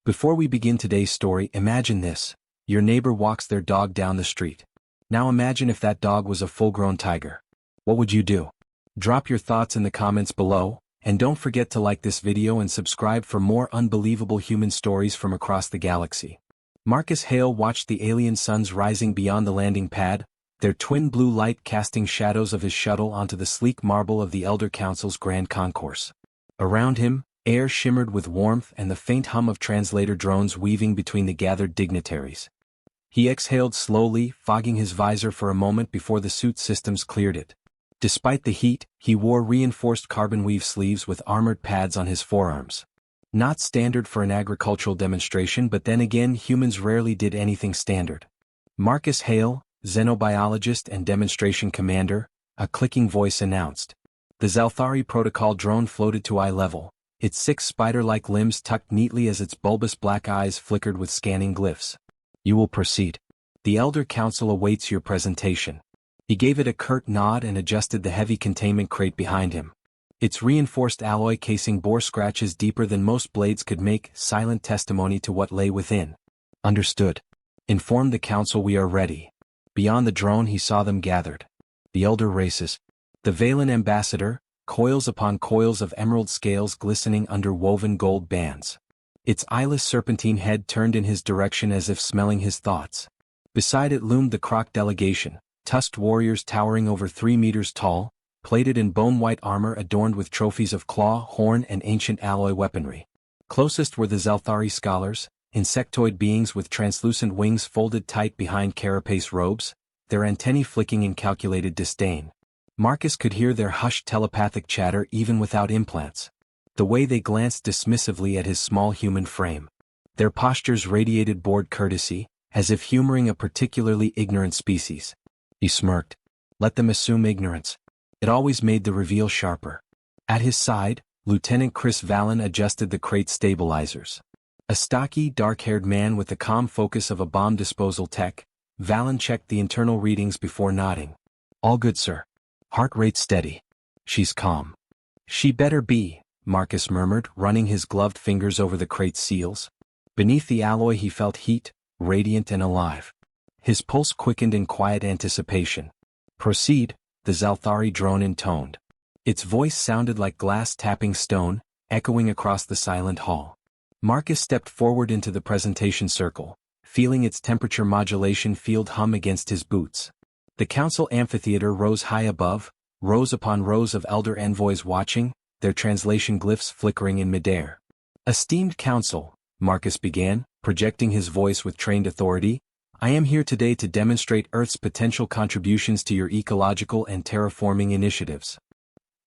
Before we begin today's story, imagine this. Your neighbor walks their dog down the street. Now imagine if that dog was a full-grown tiger. What would you do? Drop your thoughts in the comments below, and don't forget to like this video and subscribe for more unbelievable human stories from across the galaxy. Marcus Hale watched the alien suns rising beyond the landing pad, their twin blue light casting shadows of his shuttle onto the sleek marble of the Elder Council's grand concourse. Around him, air shimmered with warmth and the faint hum of translator drones weaving between the gathered dignitaries. He exhaled slowly, fogging his visor for a moment before the suit systems cleared it. Despite the heat, he wore reinforced carbon weave sleeves with armored pads on his forearms. Not standard for an agricultural demonstration, but then again humans rarely did anything standard. Marcus Hale, xenobiologist and demonstration commander, a clicking voice announced. The Zalthari protocol drone floated to eye level, its 6 spider-like limbs tucked neatly as its bulbous black eyes flickered with scanning glyphs. You will proceed. The Elder Council awaits your presentation. He gave it a curt nod and adjusted the heavy containment crate behind him. Its reinforced alloy casing bore scratches deeper than most blades could make, silent testimony to what lay within. Understood. Inform the council we are ready. Beyond the drone he saw them gathered. The elder races. The Valen ambassador, coils upon coils of emerald scales glistening under woven gold bands. Its eyeless serpentine head turned in his direction as if smelling his thoughts. Beside it loomed the Croc delegation, tusked warriors towering over 3 meters tall, plated in bone-white armor adorned with trophies of claw, horn and ancient alloy weaponry. Closest were the Zalthari scholars, insectoid beings with translucent wings folded tight behind carapace robes, their antennae flicking in calculated disdain. Marcus could hear their hushed telepathic chatter even without implants. The way they glanced dismissively at his small human frame. Their postures radiated bored courtesy, as if humoring a particularly ignorant species. He smirked. Let them assume ignorance. It always made the reveal sharper. At his side, Lieutenant Chris Valen adjusted the crate stabilizers. A stocky, dark-haired man with the calm focus of a bomb disposal tech, Valen checked the internal readings before nodding. All good, sir. Heart rate steady. She's calm. She better be, Marcus murmured, running his gloved fingers over the crate's seals. Beneath the alloy he felt heat, radiant and alive. His pulse quickened in quiet anticipation. Proceed, the Zalthari drone intoned. Its voice sounded like glass tapping stone, echoing across the silent hall. Marcus stepped forward into the presentation circle, feeling its temperature modulation field hum against his boots. The council amphitheater rose high above, rows upon rows of elder envoys watching, their translation glyphs flickering in midair. Esteemed council, Marcus began, projecting his voice with trained authority, I am here today to demonstrate Earth's potential contributions to your ecological and terraforming initiatives.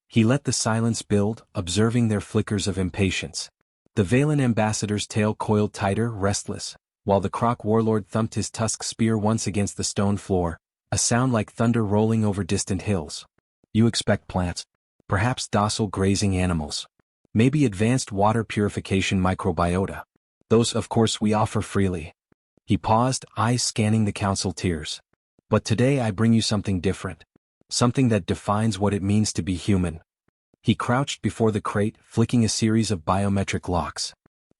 He let the silence build, observing their flickers of impatience. The Valen ambassador's tail coiled tighter, restless, while the Croc warlord thumped his tusk spear once against the stone floor, a sound like thunder rolling over distant hills. You expect plants? Perhaps docile grazing animals. Maybe advanced water purification microbiota. Those, of course, we offer freely. He paused, eyes scanning the council tiers. But today I bring you something different. Something that defines what it means to be human. He crouched before the crate, flicking a series of biometric locks.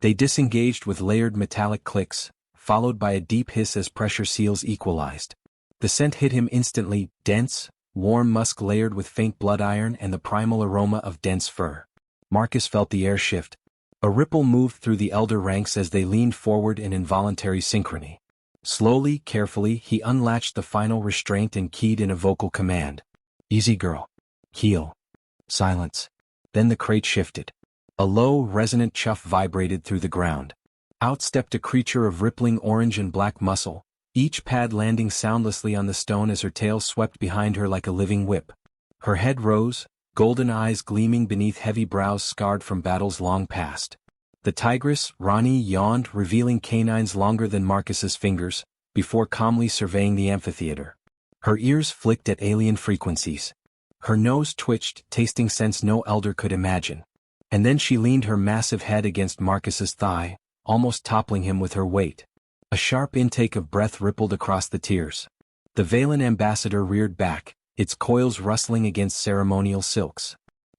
They disengaged with layered metallic clicks, followed by a deep hiss as pressure seals equalized. The scent hit him instantly, dense, warm musk layered with faint blood iron and the primal aroma of dense fur. Marcus felt the air shift. A ripple moved through the elder ranks as they leaned forward in involuntary synchrony. Slowly, carefully, he unlatched the final restraint and keyed in a vocal command. Easy girl. Heal. Silence. Then the crate shifted. A low, resonant chuff vibrated through the ground. Out stepped a creature of rippling orange and black muscle, each pad landing soundlessly on the stone as her tail swept behind her like a living whip. Her head rose, golden eyes gleaming beneath heavy brows scarred from battles long past. The tigress, Rani, yawned, revealing canines longer than Marcus's fingers, before calmly surveying the amphitheater. Her ears flicked at alien frequencies. Her nose twitched, tasting scents no elder could imagine. And then she leaned her massive head against Marcus's thigh, almost toppling him with her weight. A sharp intake of breath rippled across the tiers. The Valen ambassador reared back, its coils rustling against ceremonial silks.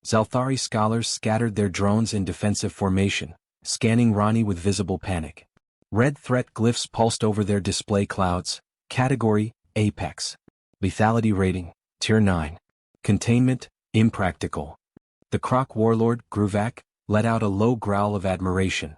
Zalthari scholars scattered their drones in defensive formation, scanning Ronnie with visible panic. Red threat glyphs pulsed over their display clouds. Category, Apex. Lethality rating, Tier 9. Containment, impractical. The Croc warlord, Gruvak, let out a low growl of admiration.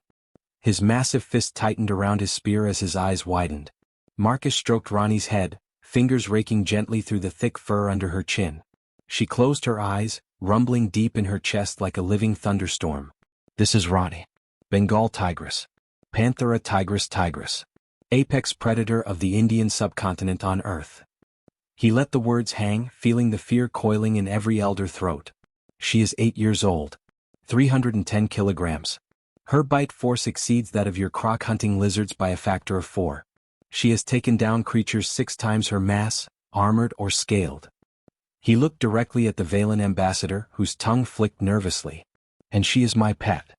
His massive fist tightened around his spear as his eyes widened. Marcus stroked Ronnie's head, fingers raking gently through the thick fur under her chin. She closed her eyes, rumbling deep in her chest like a living thunderstorm. This is Ronnie. Bengal tigress. Panthera tigris. Apex predator of the Indian subcontinent on Earth. He let the words hang, feeling the fear coiling in every elder throat. She is 8 years old. 310 kilograms. Her bite force exceeds that of your croc-hunting lizards by a factor of 4. She has taken down creatures 6 times her mass, armored or scaled. He looked directly at the Valen ambassador, whose tongue flicked nervously. And she is my pet.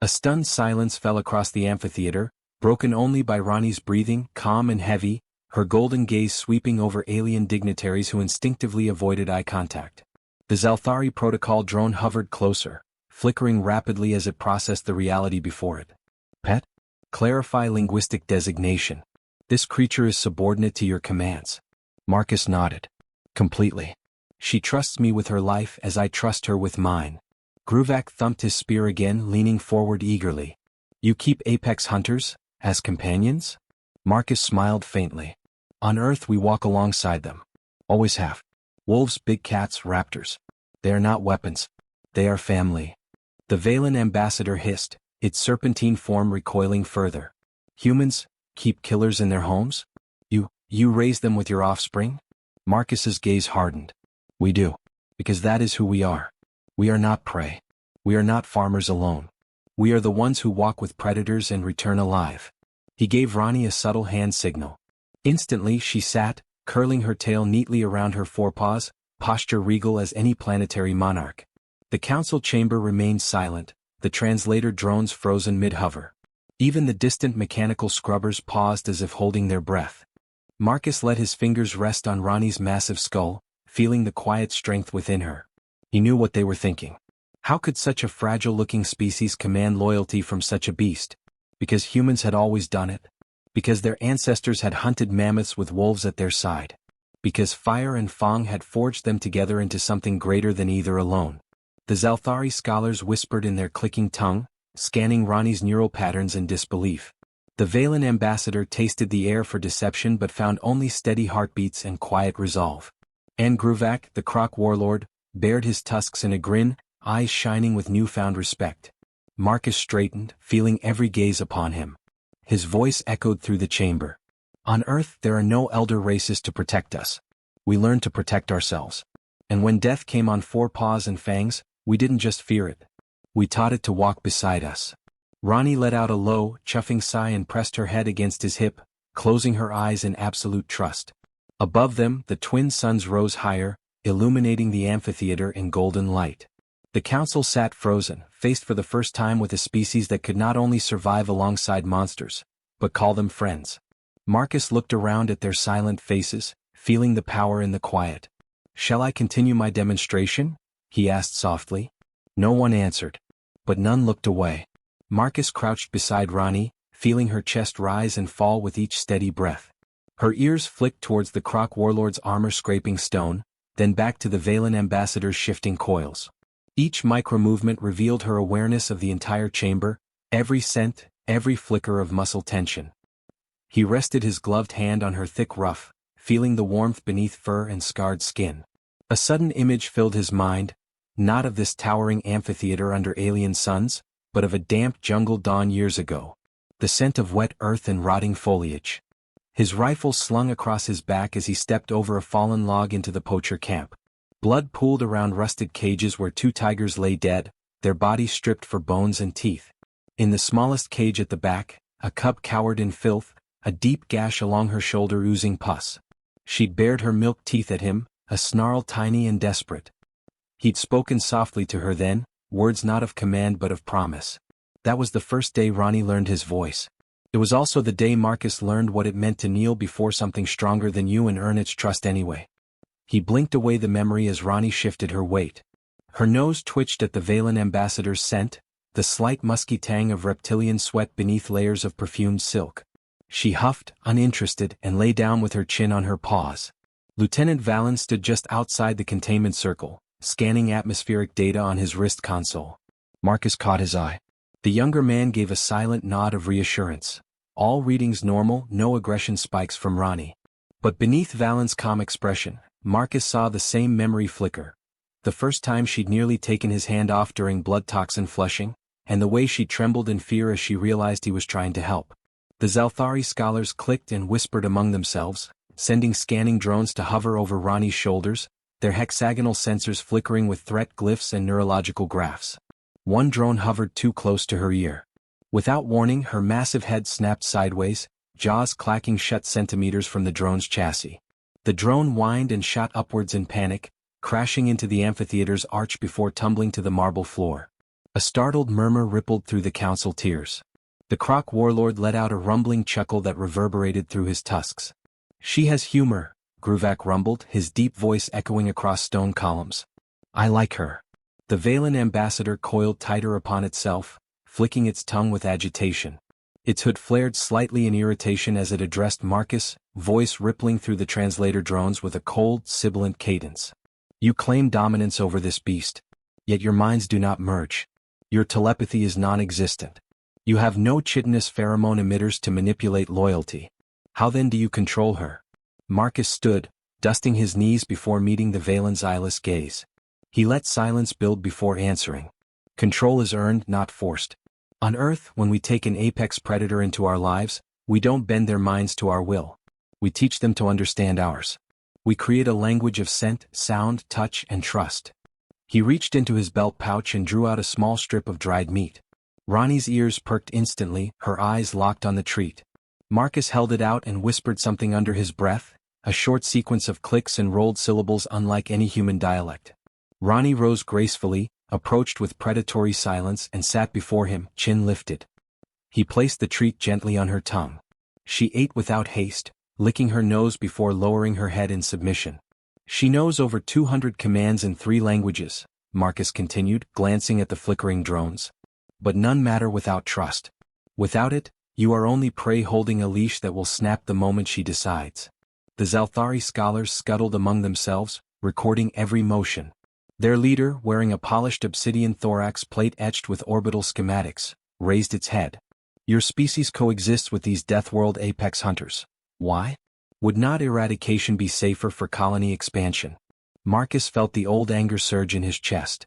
A stunned silence fell across the amphitheater, broken only by Ronnie's breathing, calm and heavy, her golden gaze sweeping over alien dignitaries who instinctively avoided eye contact. The Zalthari protocol drone hovered closer, flickering rapidly as it processed the reality before it. Pet? Clarify linguistic designation. This creature is subordinate to your commands. Marcus nodded. Completely. She trusts me with her life as I trust her with mine. Gruvak thumped his spear again, leaning forward eagerly. You keep apex hunters, as companions? Marcus smiled faintly. On Earth we walk alongside them. Always have. Wolves, big cats, raptors. They are not weapons. They are family. The Valen ambassador hissed, its serpentine form recoiling further. Humans, keep killers in their homes? You raise them with your offspring? Marcus's gaze hardened. We do. Because that is who we are. We are not prey. We are not farmers alone. We are the ones who walk with predators and return alive. He gave Ronnie a subtle hand signal. Instantly she sat, curling her tail neatly around her forepaws, posture regal as any planetary monarch. The council chamber remained silent, the translator drones frozen mid-hover. Even the distant mechanical scrubbers paused as if holding their breath. Marcus let his fingers rest on Ronnie's massive skull, feeling the quiet strength within her. He knew what they were thinking. How could such a fragile-looking species command loyalty from such a beast? Because humans had always done it? Because their ancestors had hunted mammoths with wolves at their side? Because fire and Fong had forged them together into something greater than either alone? The Zalthari scholars whispered in their clicking tongue, scanning Ronnie's neural patterns in disbelief. The Valen ambassador tasted the air for deception but found only steady heartbeats and quiet resolve. And Gruvak, the Croc warlord, bared his tusks in a grin, eyes shining with newfound respect. Marcus straightened, feeling every gaze upon him. His voice echoed through the chamber. On Earth there are no elder races to protect us. We learn to protect ourselves. And when death came on 4 paws and fangs, we didn't just fear it. We taught it to walk beside us. Ronnie let out a low, chuffing sigh and pressed her head against his hip, closing her eyes in absolute trust. Above them, the twin suns rose higher, illuminating the amphitheater in golden light. The council sat frozen, faced for the first time with a species that could not only survive alongside monsters, but call them friends. Marcus looked around at their silent faces, feeling the power in the quiet. "Shall I continue my demonstration?" he asked softly. No one answered. But none looked away. Marcus crouched beside Ronnie, feeling her chest rise and fall with each steady breath. Her ears flicked towards the Croc warlord's armor-scraping stone, then back to the Valen ambassador's shifting coils. Each micro-movement revealed her awareness of the entire chamber, every scent, every flicker of muscle tension. He rested his gloved hand on her thick ruff, feeling the warmth beneath fur and scarred skin. A sudden image filled his mind, not of this towering amphitheater under alien suns, but of a damp jungle dawn years ago. The scent of wet earth and rotting foliage. His rifle slung across his back as he stepped over a fallen log into the poacher camp. Blood pooled around rusted cages where 2 tigers lay dead, their bodies stripped for bones and teeth. In the smallest cage at the back, a cub cowered in filth, a deep gash along her shoulder oozing pus. She'd bared her milk teeth at him, a snarl tiny and desperate. He'd spoken softly to her then, words not of command but of promise. That was the first day Ronnie learned his voice. It was also the day Marcus learned what it meant to kneel before something stronger than you and earn its trust anyway. He blinked away the memory as Ronnie shifted her weight. Her nose twitched at the Valen ambassador's scent, the slight musky tang of reptilian sweat beneath layers of perfumed silk. She huffed, uninterested, and lay down with her chin on her paws. Lieutenant Valen stood just outside the containment circle, scanning atmospheric data on his wrist console. Marcus caught his eye. The younger man gave a silent nod of reassurance. All readings normal, no aggression spikes from Ronnie. But beneath Valen's calm expression, Marcus saw the same memory flicker. The first time she'd nearly taken his hand off during blood toxin flushing, and the way she trembled in fear as she realized he was trying to help. The Zalthari scholars clicked and whispered among themselves, sending scanning drones to hover over Ronnie's shoulders, their hexagonal sensors flickering with threat glyphs and neurological graphs. One drone hovered too close to her ear. Without warning, her massive head snapped sideways, jaws clacking shut centimeters from the drone's chassis. The drone whined and shot upwards in panic, crashing into the amphitheater's arch before tumbling to the marble floor. A startled murmur rippled through the council tiers. The Croc warlord let out a rumbling chuckle that reverberated through his tusks. "She has humor," Gruvak rumbled, his deep voice echoing across stone columns. "I like her." The Valen ambassador coiled tighter upon itself, flicking its tongue with agitation. Its hood flared slightly in irritation as it addressed Marcus, voice rippling through the translator drones with a cold, sibilant cadence. "You claim dominance over this beast. Yet your minds do not merge. Your telepathy is non-existent. You have no chitinous pheromone emitters to manipulate loyalty. How then do you control her?" Marcus stood, dusting his knees before meeting the Valen's eyeless gaze. He let silence build before answering. "Control is earned, not forced. On Earth, when we take an apex predator into our lives, we don't bend their minds to our will. We teach them to understand ours. We create a language of scent, sound, touch, and trust." He reached into his belt pouch and drew out a small strip of dried meat. Ronnie's ears perked instantly, her eyes locked on the treat. Marcus held it out and whispered something under his breath, a short sequence of clicks and rolled syllables unlike any human dialect. Ronnie rose gracefully, approached with predatory silence and sat before him, chin lifted. He placed the treat gently on her tongue. She ate without haste, licking her nose before lowering her head in submission. "She knows over 200 commands in 3 languages, Marcus continued, glancing at the flickering drones. "But none matter without trust. Without it, you are only prey holding a leash that will snap the moment she decides." The Zalthari scholars scuttled among themselves, recording every motion. Their leader, wearing a polished obsidian thorax plate etched with orbital schematics, raised its head. "Your species coexists with these Deathworld apex hunters. Why? Would not eradication be safer for colony expansion?" Marcus felt the old anger surge in his chest.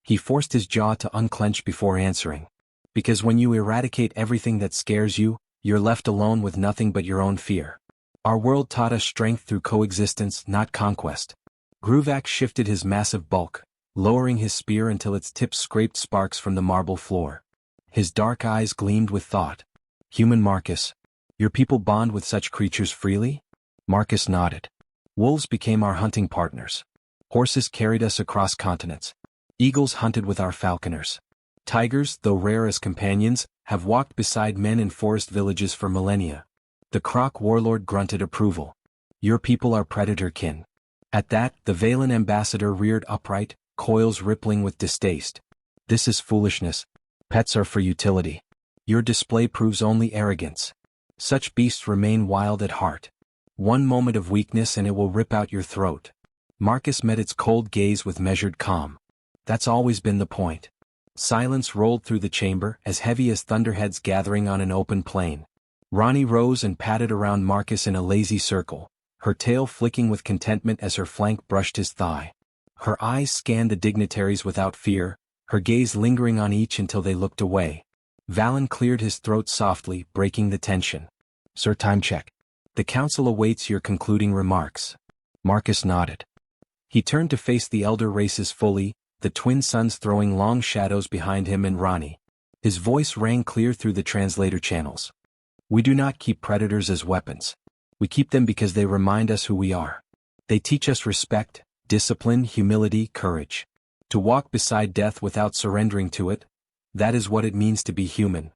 He forced his jaw to unclench before answering. "Because when you eradicate everything that scares you, you're left alone with nothing but your own fear. Our world taught us strength through coexistence, not conquest." Gruvak shifted his massive bulk, lowering his spear until its tip scraped sparks from the marble floor. His dark eyes gleamed with thought. "Human Marcus, your people bond with such creatures freely?" Marcus nodded. "Wolves became our hunting partners. Horses carried us across continents. Eagles hunted with our falconers. Tigers, though rare as companions, have walked beside men in forest villages for millennia." The Croc warlord grunted approval. "Your people are predator kin." At that, the Valen ambassador reared upright, coils rippling with distaste. "This is foolishness. Pets are for utility. Your display proves only arrogance. Such beasts remain wild at heart. One moment of weakness and it will rip out your throat." Marcus met its cold gaze with measured calm. "That's always been the point." Silence rolled through the chamber, as heavy as thunderheads gathering on an open plain. Ronnie rose and patted around Marcus in a lazy circle, her tail flicking with contentment as her flank brushed his thigh. Her eyes scanned the dignitaries without fear, her gaze lingering on each until they looked away. Valen cleared his throat softly, breaking the tension. "Sir, time check. The council awaits your concluding remarks." Marcus nodded. He turned to face the elder races fully, the twin suns throwing long shadows behind him and Ronnie. His voice rang clear through the translator channels. "We do not keep predators as weapons. We keep them because they remind us who we are. They teach us respect, discipline, humility, courage. To walk beside death without surrendering to it, that is what it means to be human."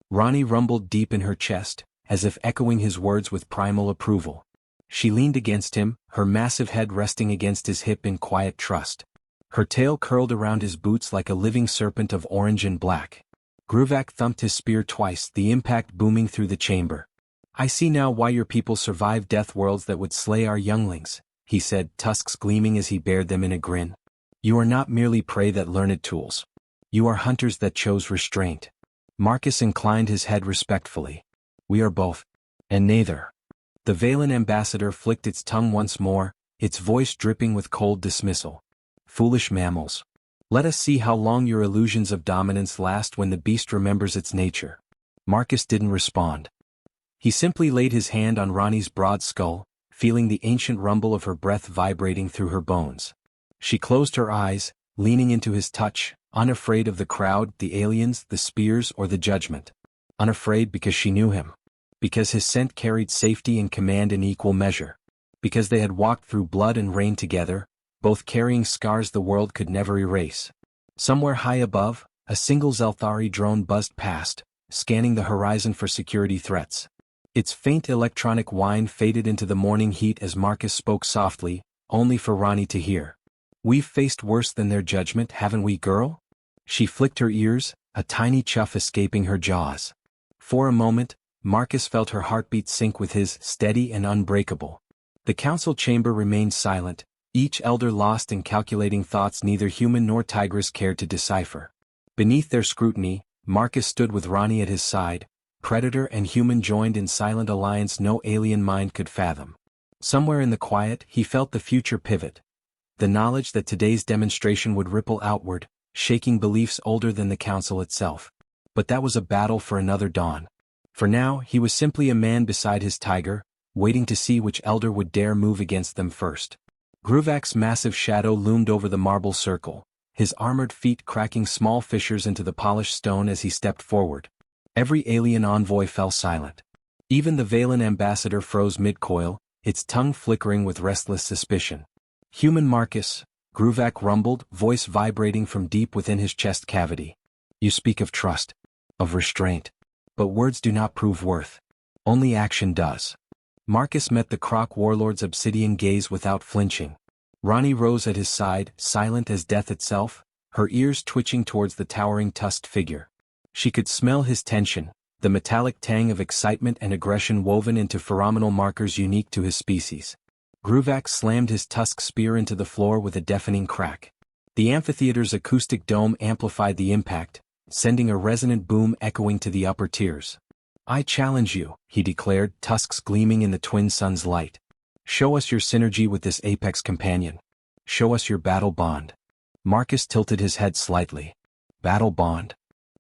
Ronnie rumbled deep in her chest, as if echoing his words with primal approval. She leaned against him, her massive head resting against his hip in quiet trust. Her tail curled around his boots like a living serpent of orange and black. Gruvak thumped his spear twice, the impact booming through the chamber. "I see now why your people survived death worlds that would slay our younglings," he said, tusks gleaming as he bared them in a grin. "You are not merely prey that learned tools. You are hunters that chose restraint." Marcus inclined his head respectfully. "We are both. And neither." The Valen ambassador flicked its tongue once more, its voice dripping with cold dismissal. "Foolish mammals. Let us see how long your illusions of dominance last when the beast remembers its nature." Marcus didn't respond. He simply laid his hand on Rani's broad skull, feeling the ancient rumble of her breath vibrating through her bones. She closed her eyes, leaning into his touch, unafraid of the crowd, the aliens, the spears, or the judgment. Unafraid because she knew him. Because his scent carried safety and command in equal measure. Because they had walked through blood and rain together, both carrying scars the world could never erase. Somewhere high above, a single Zelthari drone buzzed past, scanning the horizon for security threats. Its faint electronic whine faded into the morning heat as Marcus spoke softly, only for Rani to hear. "We've faced worse than their judgment, haven't we, girl?" She flicked her ears, a tiny chuff escaping her jaws. For a moment, Marcus felt her heartbeat sync with his, steady and unbreakable. The council chamber remained silent, each elder lost in calculating thoughts neither human nor tigress cared to decipher. Beneath their scrutiny, Marcus stood with Rani at his side, predator and human joined in silent alliance no alien mind could fathom. Somewhere in the quiet, he felt the future pivot. The knowledge that today's demonstration would ripple outward, shaking beliefs older than the council itself. But that was a battle for another dawn. For now, he was simply a man beside his tiger, waiting to see which elder would dare move against them first. Gruvak's massive shadow loomed over the marble circle, his armored feet cracking small fissures into the polished stone as he stepped forward. Every alien envoy fell silent. Even the Valen ambassador froze mid-coil, its tongue flickering with restless suspicion. "Human Marcus," Gruvak rumbled, voice vibrating from deep within his chest cavity. "You speak of trust, of restraint. But words do not prove worth. Only action does." Marcus met the Croc warlord's obsidian gaze without flinching. Rani rose at his side, silent as death itself, her ears twitching towards the towering tusked figure. She could smell his tension, the metallic tang of excitement and aggression woven into pheromonal markers unique to his species. Gruvak slammed his tusk spear into the floor with a deafening crack. The amphitheater's acoustic dome amplified the impact, sending a resonant boom echoing to the upper tiers. "I challenge you," he declared, tusks gleaming in the twin sun's light. "Show us your synergy with this apex companion. Show us your battle bond." Marcus tilted his head slightly. "Battle bond?"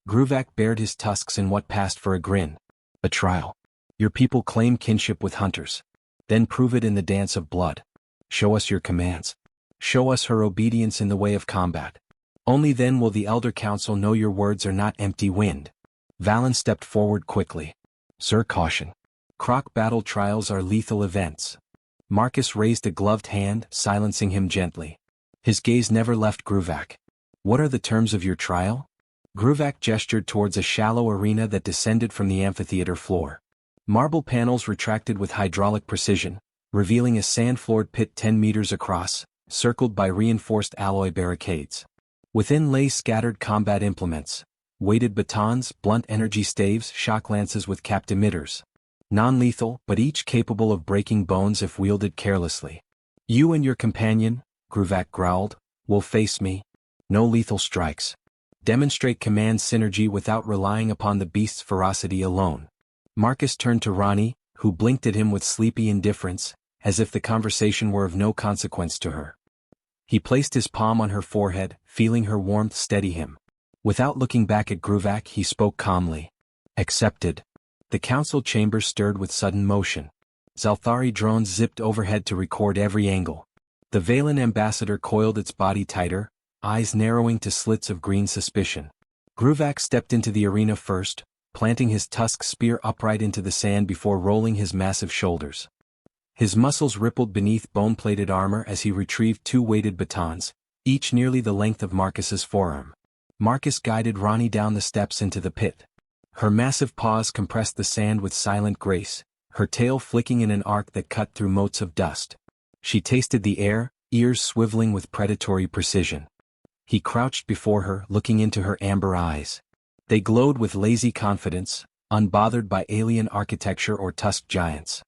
Gruvak bared his tusks in what passed for a grin. "A trial. Your people claim kinship with hunters. Then prove it in the dance of blood. Show us your commands. Show us her obedience in the way of combat. Only then will the Elder Council know your words are not empty wind." Valen stepped forward quickly. "Sir, caution. Croc battle trials are lethal events." Marcus raised a gloved hand, silencing him gently. His gaze never left Gruvak. "What are the terms of your trial?" Gruvak gestured towards a shallow arena that descended from the amphitheater floor. Marble panels retracted with hydraulic precision, revealing a sand-floored pit 10 meters across, circled by reinforced alloy barricades. Within lay scattered combat implements, weighted batons, blunt energy staves, shock lances with capped emitters. Non-lethal, but each capable of breaking bones if wielded carelessly. "You and your companion," Gruvak growled, "will face me. No lethal strikes. Demonstrate command synergy without relying upon the beast's ferocity alone." Marcus turned to Rani, who blinked at him with sleepy indifference, as if the conversation were of no consequence to her. He placed his palm on her forehead, feeling her warmth steady him. Without looking back at Gruvak, he spoke calmly. "Accepted." The council chamber stirred with sudden motion. Zelthari drones zipped overhead to record every angle. The Valen ambassador coiled its body tighter, eyes narrowing to slits of green suspicion. Gruvak stepped into the arena first, planting his tusk spear upright into the sand before rolling his massive shoulders. His muscles rippled beneath bone-plated armor as he retrieved 2 weighted batons, each nearly the length of Marcus's forearm. Marcus guided Rani down the steps into the pit. Her massive paws compressed the sand with silent grace, her tail flicking in an arc that cut through motes of dust. She tasted the air, ears swiveling with predatory precision. He crouched before her, looking into her amber eyes. They glowed with lazy confidence, unbothered by alien architecture or tusked giants.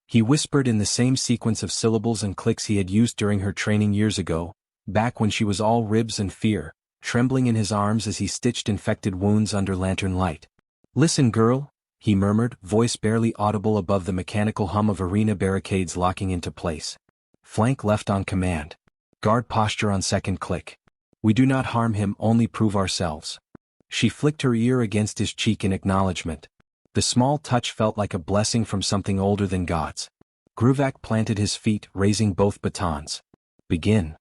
He whispered in the same sequence of syllables and clicks he had used during her training years ago, back when she was all ribs and fear, trembling in his arms as he stitched infected wounds under lantern light. "Listen, girl," he murmured, voice barely audible above the mechanical hum of arena barricades locking into place. "Flank left on command. Guard posture on second click. We do not harm him, only prove ourselves." She flicked her ear against his cheek in acknowledgement. The small touch felt like a blessing from something older than gods. Gruvak planted his feet, raising both batons. "Begin."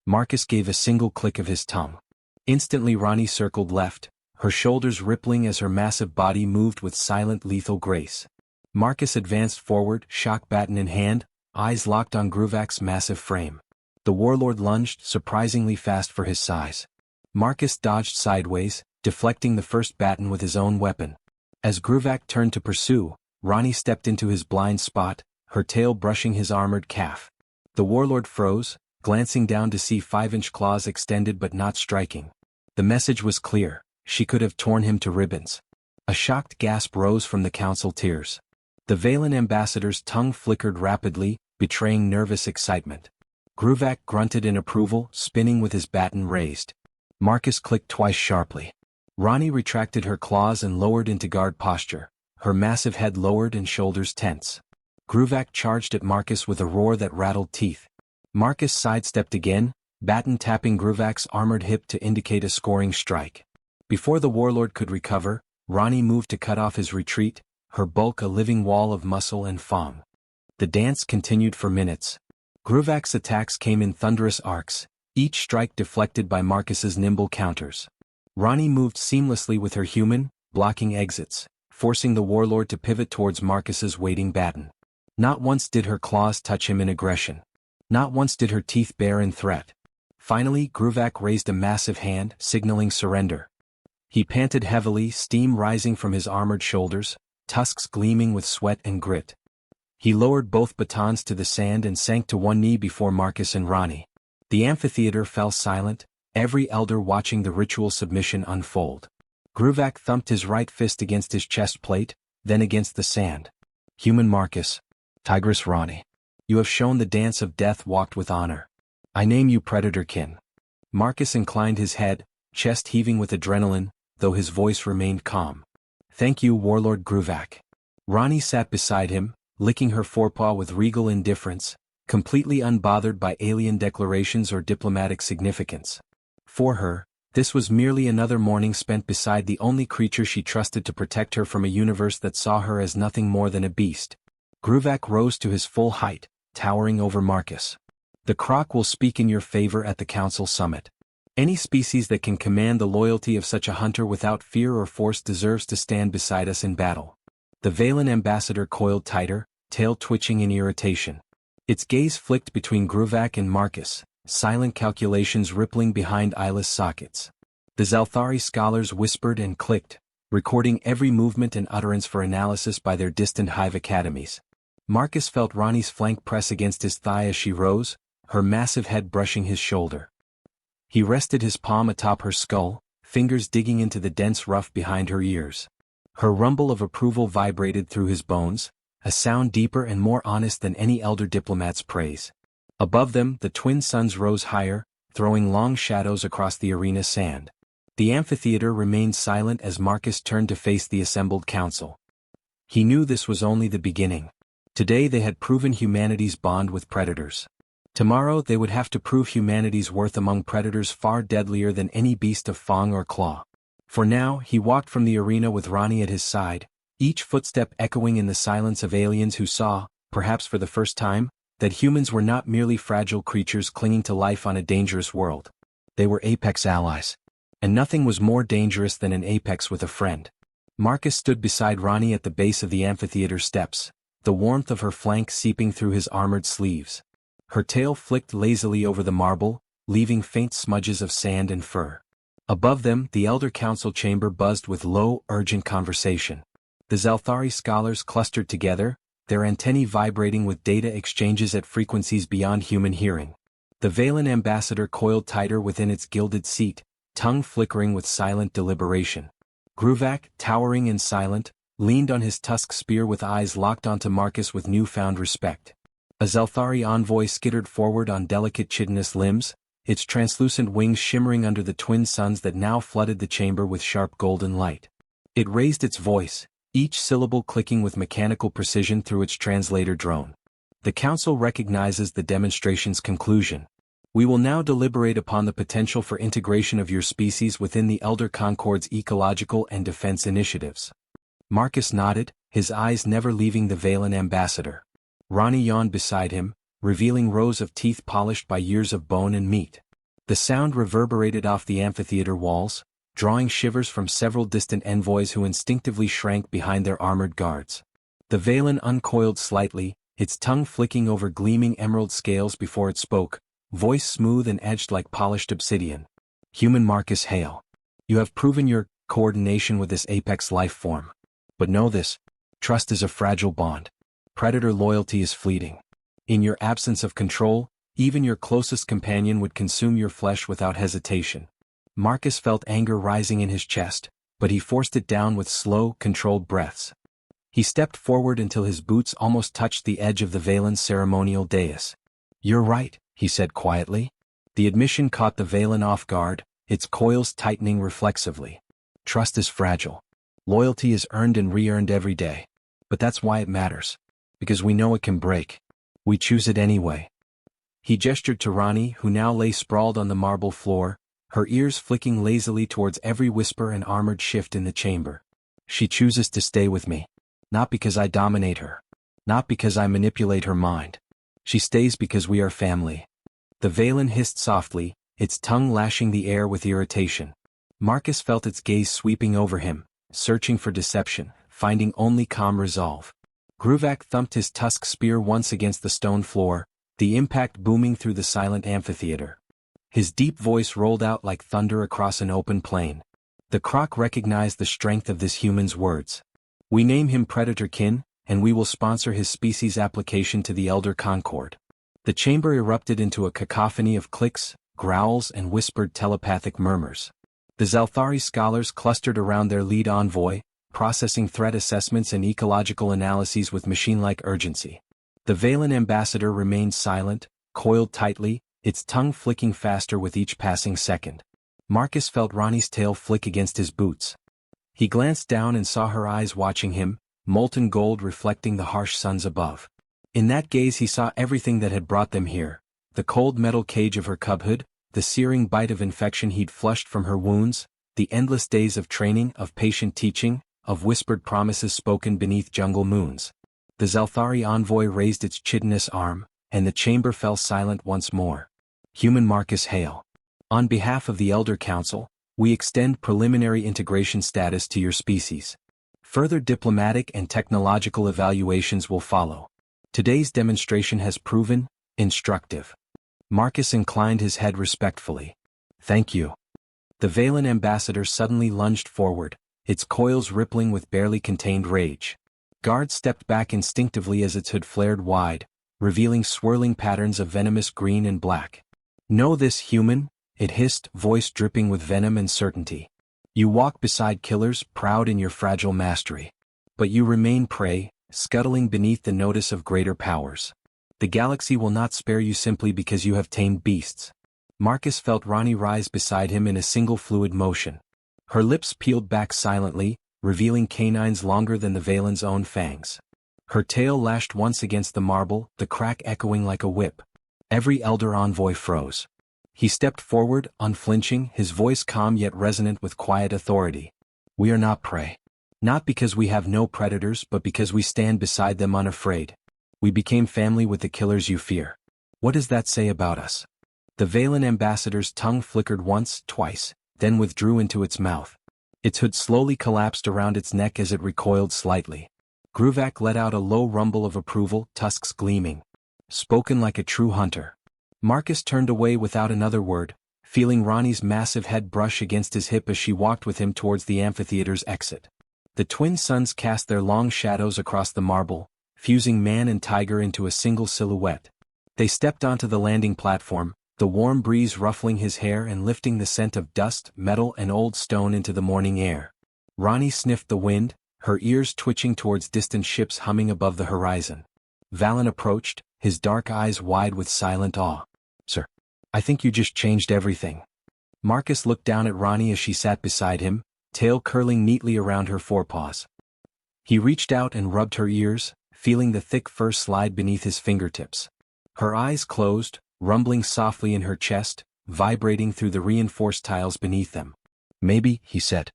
Marcus gave a single click of his tongue. Instantly Ronnie circled left, her shoulders rippling as her massive body moved with silent lethal grace. Marcus advanced forward, shock baton in hand, eyes locked on Gruvak's massive frame. The warlord lunged, surprisingly fast for his size. Marcus dodged sideways, deflecting the first baton with his own weapon. As Gruvak turned to pursue, Ronnie stepped into his blind spot, her tail brushing his armored calf. The warlord froze, glancing down to see 5-inch claws extended but not striking. The message was clear, she could have torn him to ribbons. A shocked gasp rose from the council tiers. The Valen ambassador's tongue flickered rapidly, betraying nervous excitement. Gruvak grunted in approval, spinning with his baton raised. Marcus clicked twice sharply. Ronnie retracted her claws and lowered into guard posture, her massive head lowered and shoulders tense. Gruvak charged at Marcus with a roar that rattled teeth. Marcus sidestepped again, baton tapping Gruvak's armored hip to indicate a scoring strike. Before the warlord could recover, Ronnie moved to cut off his retreat, her bulk a living wall of muscle and fang. The dance continued for minutes. Gruvak's attacks came in thunderous arcs, each strike deflected by Marcus's nimble counters. Ronnie moved seamlessly with her human, blocking exits, forcing the warlord to pivot towards Marcus's waiting baton. Not once did her claws touch him in aggression. Not once did her teeth bare in threat. Finally, Gruvak raised a massive hand, signaling surrender. He panted heavily, steam rising from his armored shoulders, tusks gleaming with sweat and grit. He lowered both batons to the sand and sank to one knee before Marcus and Ronnie. The amphitheater fell silent, every elder watching the ritual submission unfold. Gruvak thumped his right fist against his chest plate, then against the sand. "Human Marcus. Tigress Ronnie. You have shown the dance of death walked with honor. I name you Predatorkin." Marcus inclined his head, chest heaving with adrenaline, though his voice remained calm. "Thank you, Warlord Gruvak." Ronnie sat beside him, licking her forepaw with regal indifference, completely unbothered by alien declarations or diplomatic significance. For her, this was merely another morning spent beside the only creature she trusted to protect her from a universe that saw her as nothing more than a beast. Gruvak rose to his full height, towering over Marcus. "The croc will speak in your favor at the council summit. Any species that can command the loyalty of such a hunter without fear or force deserves to stand beside us in battle." The Valen ambassador coiled tighter, tail twitching in irritation. Its gaze flicked between Gruvak and Marcus, silent calculations rippling behind eyeless sockets. The Zalthari scholars whispered and clicked, recording every movement and utterance for analysis by their distant hive academies. Marcus felt Ronnie's flank press against his thigh as she rose, her massive head brushing his shoulder. He rested his palm atop her skull, fingers digging into the dense ruff behind her ears. Her rumble of approval vibrated through his bones, a sound deeper and more honest than any elder diplomat's praise. Above them, the twin suns rose higher, throwing long shadows across the arena sand. The amphitheater remained silent as Marcus turned to face the assembled council. He knew this was only the beginning. Today they had proven humanity's bond with predators. Tomorrow they would have to prove humanity's worth among predators far deadlier than any beast of fang or claw. For now, he walked from the arena with Ronnie at his side, each footstep echoing in the silence of aliens who saw, perhaps for the first time, that humans were not merely fragile creatures clinging to life on a dangerous world. They were apex allies. And nothing was more dangerous than an apex with a friend. Marcus stood beside Ronnie at the base of the amphitheater steps, the warmth of her flank seeping through his armored sleeves. Her tail flicked lazily over the marble, leaving faint smudges of sand and fur. Above them, the Elder Council chamber buzzed with low, urgent conversation. The Zalthari scholars clustered together, their antennae vibrating with data exchanges at frequencies beyond human hearing. The Valen ambassador coiled tighter within its gilded seat, tongue flickering with silent deliberation. Gruvak, towering and silent, leaned on his tusk spear with eyes locked onto Marcus with newfound respect. A Zelthari envoy skittered forward on delicate chitinous limbs, its translucent wings shimmering under the twin suns that now flooded the chamber with sharp golden light. It raised its voice, each syllable clicking with mechanical precision through its translator drone. The council recognizes the demonstration's conclusion. We will now deliberate upon the potential for integration of your species within the Elder Concord's ecological and defense initiatives. Marcus nodded, his eyes never leaving the Valen ambassador. Ronnie yawned beside him, revealing rows of teeth polished by years of bone and meat. The sound reverberated off the amphitheater walls, drawing shivers from several distant envoys who instinctively shrank behind their armored guards. The Valen uncoiled slightly, its tongue flicking over gleaming emerald scales before it spoke, voice smooth and edged like polished obsidian. Human Marcus Hale. You have proven your coordination with this apex life form. But know this, trust is a fragile bond. Predator loyalty is fleeting. In your absence of control, even your closest companion would consume your flesh without hesitation. Marcus felt anger rising in his chest, but he forced it down with slow, controlled breaths. He stepped forward until his boots almost touched the edge of the Valen's ceremonial dais. You're right, he said quietly. The admission caught the Valen off guard, its coils tightening reflexively. Trust is fragile. Loyalty is earned and re-earned every day. But that's why it matters. Because we know it can break. We choose it anyway. He gestured to Ronnie, who now lay sprawled on the marble floor, her ears flicking lazily towards every whisper and armored shift in the chamber. She chooses to stay with me. Not because I dominate her. Not because I manipulate her mind. She stays because we are family. The Valen hissed softly, its tongue lashing the air with irritation. Marcus felt its gaze sweeping over him, searching for deception, finding only calm resolve. Gruvak thumped his tusk spear once against the stone floor, the impact booming through the silent amphitheater. His deep voice rolled out like thunder across an open plain. The croc recognized the strength of this human's words. We name him Predator Kin, and we will sponsor his species application to the Elder Concord. The chamber erupted into a cacophony of clicks, growls and whispered telepathic murmurs. The Zelthari scholars clustered around their lead envoy, processing threat assessments and ecological analyses with machine-like urgency. The Valen ambassador remained silent, coiled tightly, its tongue flicking faster with each passing second. Marcus felt Ronnie's tail flick against his boots. He glanced down and saw her eyes watching him, molten gold reflecting the harsh suns above. In that gaze he saw everything that had brought them here, the cold metal cage of her cubhood, the searing bite of infection he'd flushed from her wounds, the endless days of training, of patient teaching, of whispered promises spoken beneath jungle moons. The Zelthari envoy raised its chitinous arm, and the chamber fell silent once more. Human Marcus Hale. On behalf of the Elder Council, we extend preliminary integration status to your species. Further diplomatic and technological evaluations will follow. Today's demonstration has proven instructive. Marcus inclined his head respectfully. Thank you. The Valen ambassador suddenly lunged forward, its coils rippling with barely contained rage. Guards stepped back instinctively as its hood flared wide, revealing swirling patterns of venomous green and black. Know this, human, it hissed, voice dripping with venom and certainty. You walk beside killers, proud in your fragile mastery. But you remain prey, scuttling beneath the notice of greater powers. The galaxy will not spare you simply because you have tamed beasts. Marcus felt Ronnie rise beside him in a single fluid motion. Her lips peeled back silently, revealing canines longer than the Valen's own fangs. Her tail lashed once against the marble, the crack echoing like a whip. Every elder envoy froze. He stepped forward, unflinching, his voice calm yet resonant with quiet authority. We are not prey. Not because we have no predators, but because we stand beside them unafraid. We became family with the killers you fear. What does that say about us? The Valen ambassador's tongue flickered once, twice, then withdrew into its mouth. Its hood slowly collapsed around its neck as it recoiled slightly. Gruvak let out a low rumble of approval, tusks gleaming. Spoken like a true hunter. Marcus turned away without another word, feeling Ronnie's massive head brush against his hip as she walked with him towards the amphitheater's exit. The twin suns cast their long shadows across the marble, fusing man and tiger into a single silhouette. They stepped onto the landing platform, the warm breeze ruffling his hair and lifting the scent of dust, metal and old stone into the morning air. Ronnie sniffed the wind, her ears twitching towards distant ships humming above the horizon. Valen approached, his dark eyes wide with silent awe. "Sir, I think you just changed everything." Marcus looked down at Ronnie as she sat beside him, tail curling neatly around her forepaws. He reached out and rubbed her ears, feeling the thick fur slide beneath his fingertips. Her eyes closed, rumbling softly in her chest, vibrating through the reinforced tiles beneath them. "Maybe," he said.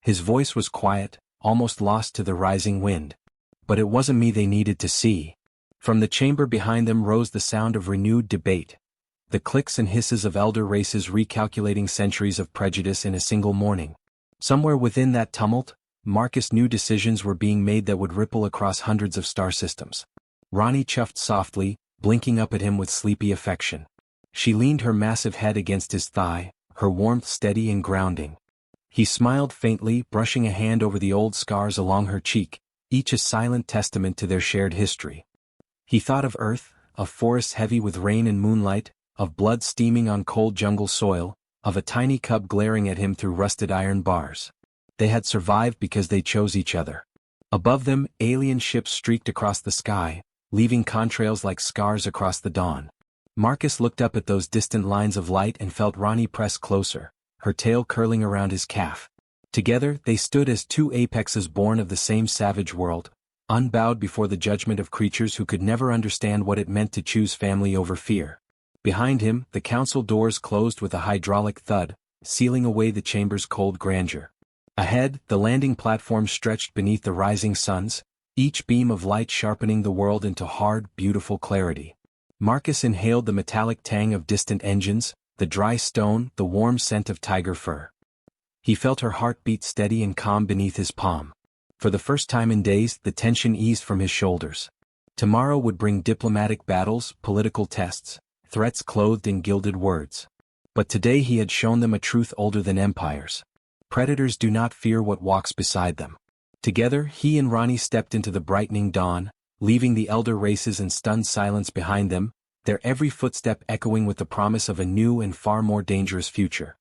His voice was quiet, almost lost to the rising wind. "But it wasn't me they needed to see." From the chamber behind them rose the sound of renewed debate. The clicks and hisses of elder races recalculating centuries of prejudice in a single morning. Somewhere within that tumult, Marcus knew decisions were being made that would ripple across hundreds of star systems. Ronnie chuffed softly, blinking up at him with sleepy affection. She leaned her massive head against his thigh, her warmth steady and grounding. He smiled faintly, brushing a hand over the old scars along her cheek, each a silent testament to their shared history. He thought of Earth, of forests heavy with rain and moonlight, of blood steaming on cold jungle soil, of a tiny cub glaring at him through rusted iron bars. They had survived because they chose each other. Above them, alien ships streaked across the sky, leaving contrails like scars across the dawn. Marcus looked up at those distant lines of light and felt Ronnie press closer, her tail curling around his calf. Together, they stood as two apexes born of the same savage world, unbowed before the judgment of creatures who could never understand what it meant to choose family over fear. Behind him, the council doors closed with a hydraulic thud, sealing away the chamber's cold grandeur. Ahead, the landing platform stretched beneath the rising suns, each beam of light sharpening the world into hard, beautiful clarity. Marcus inhaled the metallic tang of distant engines, the dry stone, the warm scent of tiger fur. He felt her heart beat steady and calm beneath his palm. For the first time in days, the tension eased from his shoulders. Tomorrow would bring diplomatic battles, political tests, threats clothed in gilded words. But today he had shown them a truth older than empires. Predators do not fear what walks beside them. Together, he and Ronnie stepped into the brightening dawn, leaving the elder races in stunned silence behind them, their every footstep echoing with the promise of a new and far more dangerous future.